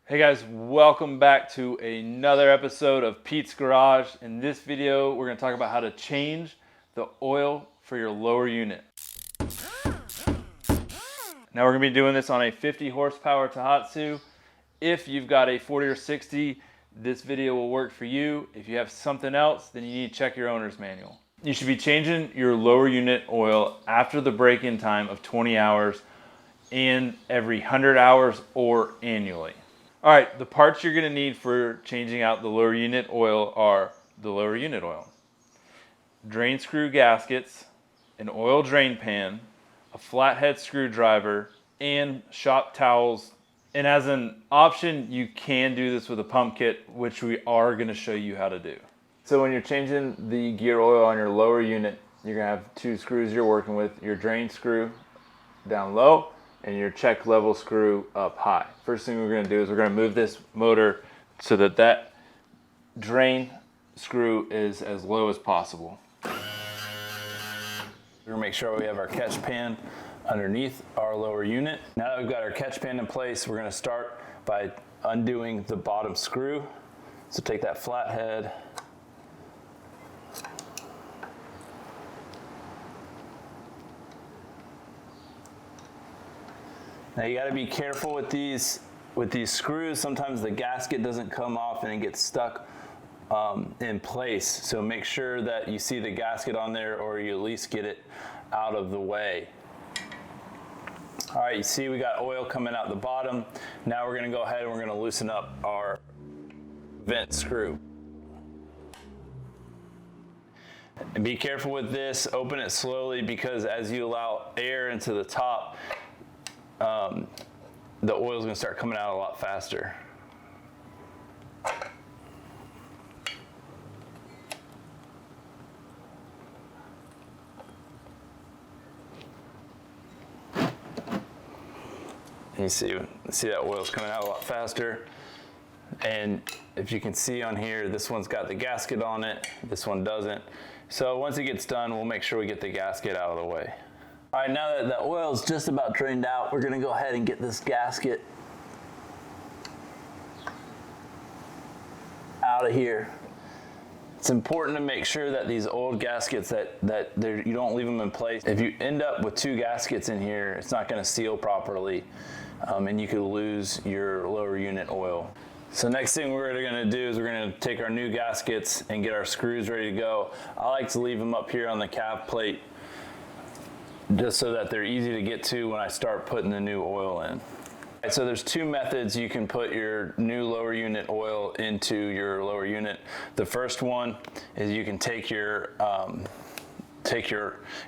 Hey guys, welcome back to another episode of Pete's Garage. In this video, we're going to talk about how to change the oil for your lower unit. Now we're going to be doing this on a 50 horsepower Tohatsu. If you've got a 40 or 60, this video will work for you. If you have something else, then you need to check your owner's manual. You should be changing your lower unit oil after the break-in time of 20 hours and every 100 hours or annually. All right, the parts you're gonna need for changing out the lower unit oil are the lower unit oil, drain screw gaskets, an oil drain pan, a flathead screwdriver, and shop towels. And as an option, you can do this with a pump kit, which we are gonna show you how to do. So when you're changing the gear oil on your lower unit, you're gonna have two screws you're working with, your drain screw down low and your check level screw up high. First thing we're gonna do is we're gonna move this motor so that that drain screw is as low as possible. We're gonna make sure we have our catch pan underneath our lower unit. Now that we've got our catch pan in place, we're gonna start by undoing the bottom screw. So take that flathead, now you gotta be careful with these screws. Sometimes the gasket doesn't come off and it gets stuck in place. So make sure that you see the gasket on there, or you at least get it out of the way. All right, you see we got oil coming out the bottom. Now we're gonna go ahead and we're gonna loosen up our vent screw. And be careful with this, open it slowly, because as you allow air into the top, the oil is going to start coming out a lot faster. And you see that oil is coming out a lot faster. And if you can see on here, this one's got the gasket on it, this one doesn't. So once it gets done, we'll make sure we get the gasket out of the way. All right, now that the oil is just about drained out, we're gonna go ahead and get this gasket out of here. It's important to make sure that these old gaskets that you don't leave them in place. If you end up with two gaskets in here, it's not gonna seal properly, and you could lose your lower unit oil. So next thing we're gonna do is we're gonna take our new gaskets and get our screws ready to go. I like to leave them up here on the calf plate, just so that they're easy to get to when I start putting the new oil in. Right, so there's two methods you can put your new lower unit oil into your lower unit. The first one is you can take your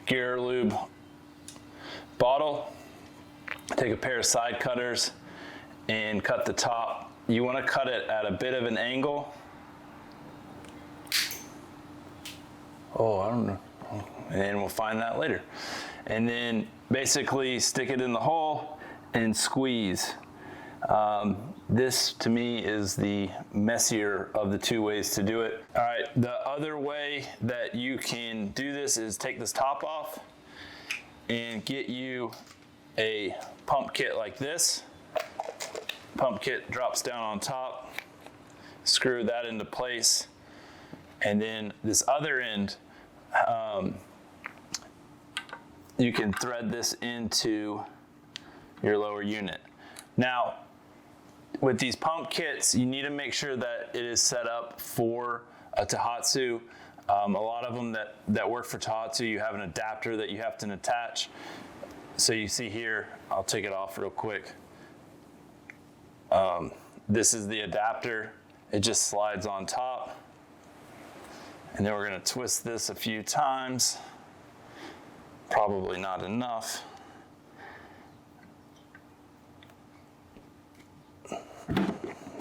gear lube bottle, take a pair of side cutters, and cut the top. You want to cut it at a bit of an angle. Oh, I don't know. And we'll find that later. And then basically stick it in the hole and squeeze. This to me is the messier of the two ways to do it. All right, the other way that you can do this is take this top off and get you a pump kit like this. Pump kit drops down on top, screw that into place, and then this other end, you can thread this into your lower unit. Now, with these pump kits, you need to make sure that it is set up for a Tohatsu. A lot of them that work for Tohatsu, you have an adapter that you have to attach. So you see here, I'll take it off real quick. This is the adapter. It just slides on top. And then we're gonna twist this a few times. Probably not enough.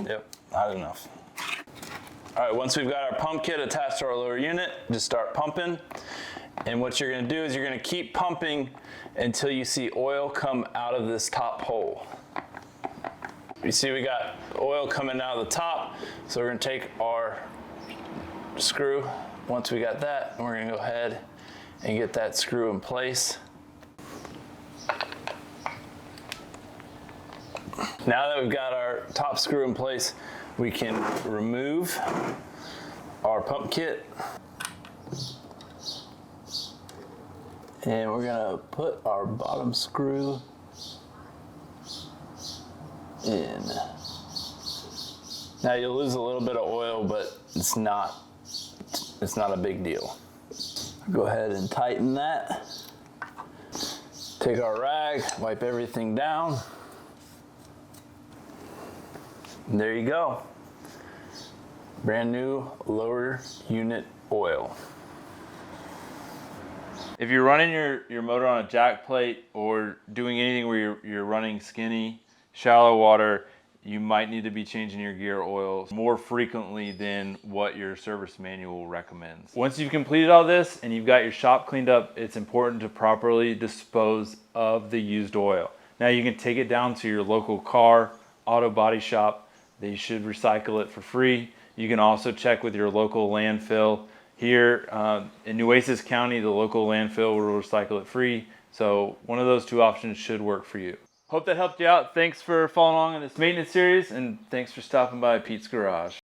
Yep, not enough. All right, once we've got our pump kit attached to our lower unit, just start pumping. And what you're gonna do is you're gonna keep pumping until you see oil come out of this top hole. You see we got oil coming out of the top, so we're gonna take our screw. Once we got that, we're gonna go ahead and get that screw in place. Now that we've got our top screw in place, we can remove our pump kit. And we're gonna put our bottom screw in. Now you'll lose a little bit of oil, but it's not a big deal. Go ahead and tighten that. Take our rag, wipe everything down. And there you go. Brand new lower unit oil. If you're running your motor on a jack plate or doing anything where you're running skinny, shallow water, you might need to be changing your gear oil more frequently than what your service manual recommends. Once you've completed all this and you've got your shop cleaned up, it's important to properly dispose of the used oil. Now you can take it down to your local car, auto body shop. They should recycle it for free. You can also check with your local landfill. Here in Nueces County, the local landfill will recycle it free. So one of those two options should work for you. Hope that helped you out. Thanks for following along in this maintenance series, and thanks for stopping by Pete's Garage.